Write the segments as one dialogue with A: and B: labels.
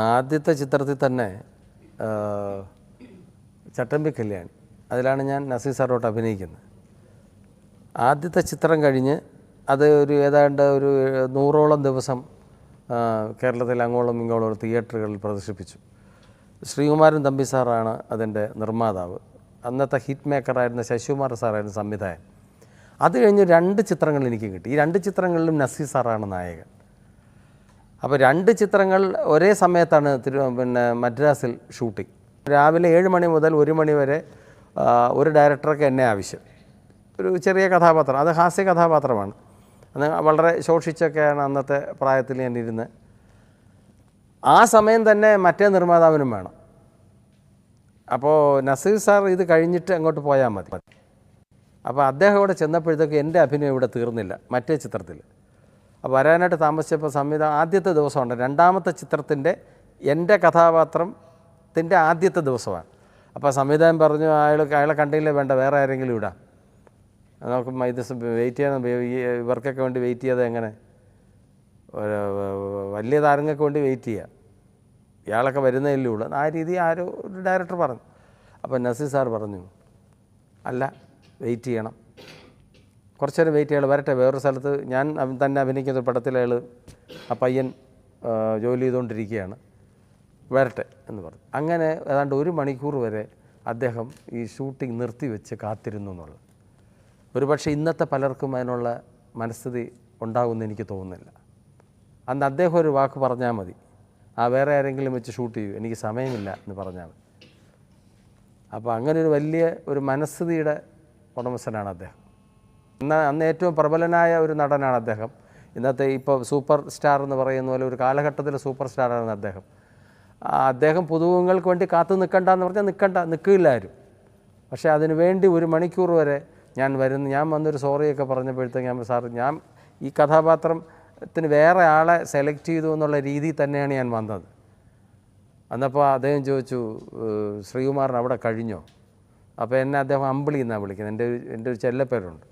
A: ആദ്യത്തെ ചിത്രത്തിൽ തന്നെ ചട്ടമ്പി കല്യാണി, അതിലാണ് ഞാൻ നസീർ സാറോട്ട് അഭിനയിക്കുന്നത്. ആദ്യത്തെ ചിത്രം കഴിഞ്ഞ് അത് ഏതാണ്ട് ഒരു 100ഓളം ദിവസം കേരളത്തിൽ അങ്ങോളം ഇങ്ങോളം തിയേറ്ററുകളിൽ പ്രദർശിപ്പിച്ചു. ശ്രീകുമാരൻ തമ്പി സാറാണ് അതിൻ്റെ നിർമ്മാതാവ്. അന്നത്തെ ഹിറ്റ് മേക്കറായിരുന്ന ശശികുമാർ സാറായിരുന്നു സംവിധായകൻ. അത് കഴിഞ്ഞ് 2 ചിത്രങ്ങൾ എനിക്ക് കിട്ടി. ഈ 2 ചിത്രങ്ങളിലും നസീർ സാറാണ് നായകൻ. അപ്പോൾ 2 ചിത്രങ്ങൾ ഒരേ സമയത്താണ് മദ്രാസിൽ ഷൂട്ടിംഗ്. രാവിലെ 7 മണി മുതൽ 1 മണി വരെ ഒരു ഡയറക്ടർക്ക് എന്നെ ആവശ്യം. ഒരു ചെറിയ കഥാപാത്രം, അത് ഹാസ്യ കഥാപാത്രമാണ്. അന്ന് വളരെ ശോഷിച്ചൊക്കെയാണ് അന്നത്തെ പ്രായത്തിൽ ഞാൻ ഇരുന്നത്. ആ സമയം തന്നെ മറ്റേ നിർമ്മാതാവിനും വേണം. അപ്പോൾ നസീർ സാർ ഇത് കഴിഞ്ഞിട്ട് അങ്ങോട്ട് പോയാൽ മതി. അപ്പോൾ അദ്ദേഹം ഇവിടെ ചെന്നപ്പോഴത്തേക്ക് എൻ്റെ അഭിനയം ഇവിടെ തീർന്നില്ല മറ്റേ ചിത്രത്തിൽ. അപ്പോൾ വരാനായിട്ട് താമസിച്ചപ്പോൾ ആദ്യത്തെ ദിവസമുണ്ട്, 2ാമത്തെ ചിത്രത്തിൻ്റെ എൻ്റെ കഥാപാത്രത്തിൻ്റെ ആദ്യത്തെ ദിവസമാണ്. അപ്പോൾ സംവിധായകൻ പറഞ്ഞു, അയാളെ കണ്ടില്ലേ, വേണ്ട വേറെ ആരെങ്കിലും ഇടാം, നമുക്ക് ഇത് വെയിറ്റ് ചെയ്യണം, ഇവർക്കൊക്കെ വേണ്ടി വെയിറ്റ് ചെയ്തത് എങ്ങനെ, വലിയ താരങ്ങൾക്ക് വേണ്ടി വെയിറ്റ് ചെയ്യുക, ഇയാളൊക്കെ വരുന്നതല്ലേ ഉള്ളൂ, ആ രീതി ആരോ ഒരു ഡയറക്ടർ പറഞ്ഞു. അപ്പോൾ നസീർ സാർ പറഞ്ഞു, അല്ല വെയിറ്റ് ചെയ്യണം, കുറച്ച് നേരം വെയിറ്റ് ചെയ്യണം, വരട്ടെ, വേറൊരു സ്ഥലത്ത് ഞാൻ തന്നെ അഭിനയിക്കുന്ന പടത്തിൽ ആ പയ്യൻ ജോലി ചെയ്തുകൊണ്ടിരിക്കുകയാണ്, വരട്ടെ എന്ന് പറഞ്ഞു. അങ്ങനെ ഏതാണ്ട് 1 മണിക്കൂർ വരെ അദ്ദേഹം ഈ ഷൂട്ടിംഗ് നിർത്തിവെച്ച് കാത്തിരുന്നു എന്നുള്ളത്. ഒരുപക്ഷെ ഇന്നത്തെ പലർക്കും അതിനുള്ള മനസ്ഥിതി ഉണ്ടാകുമെന്ന് എനിക്ക് തോന്നുന്നില്ല. അന്ന് അദ്ദേഹം ഒരു വാക്ക് പറഞ്ഞാൽ മതി, വേറെ ആരെങ്കിലും വെച്ച് ഷൂട്ട് ചെയ്യൂ, എനിക്ക് സമയമില്ല എന്ന് പറഞ്ഞാൽ മതി. അപ്പോൾ അങ്ങനെ ഒരു വലിയ ഒരു മനസ്ഥിതിയുടെ ഉടമസ്ഥനാണ് അദ്ദേഹം. അന്ന് ഏറ്റവും പ്രബലനായ ഒരു നടനാണ് അദ്ദേഹം. ഇന്നത്തെ ഇപ്പോൾ സൂപ്പർ സ്റ്റാർ എന്ന് പറയുന്ന പോലെ ഒരു കാലഘട്ടത്തിൽ സൂപ്പർ സ്റ്റാറാണ് അദ്ദേഹം. അദ്ദേഹം പുതുമുഖങ്ങൾക്ക് വേണ്ടി കാത്തു നിൽക്കണ്ടെന്ന് പറഞ്ഞാൽ നിൽക്കില്ല ആരും. പക്ഷേ അതിനു വേണ്ടി 1 മണിക്കൂർ വരെ ഞാൻ വന്നൊരു സോറിയൊക്കെ പറഞ്ഞപ്പോഴത്തേക്ക് സാർ, ഞാൻ ഈ കഥാപാത്രത്തിന് വേറെ ആളെ സെലക്ട് ചെയ്തു എന്നുള്ള രീതിയിൽ തന്നെയാണ് ഞാൻ വന്നത്. അന്നപ്പോൾ അദ്ദേഹം ചോദിച്ചു, ശ്രീകുമാരൻ അവിടെ കഴിഞ്ഞോ? അപ്പോൾ എന്നെ അദ്ദേഹം അമ്പിളി എന്നാണ് വിളിക്കുന്നത്. എൻ്റെ ഒരു ചെല്ലപ്പേരുണ്ട്,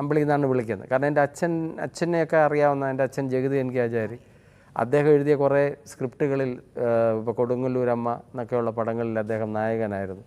A: അമ്പിളി എന്നാണ് വിളിക്കുന്നത്. കാരണം എൻ്റെ അച്ഛനെയൊക്കെ അറിയാവുന്ന എൻ്റെ അച്ഛൻ ജഗതി എനിക്ക് ആചാരി, അദ്ദേഹം എഴുതിയ കുറേ സ്ക്രിപ്റ്റുകളിൽ ഇപ്പോൾ കൊടുങ്ങല്ലൂരമ്മ എന്നൊക്കെയുള്ള പടങ്ങളിൽ അദ്ദേഹം നായകനായിരുന്നു.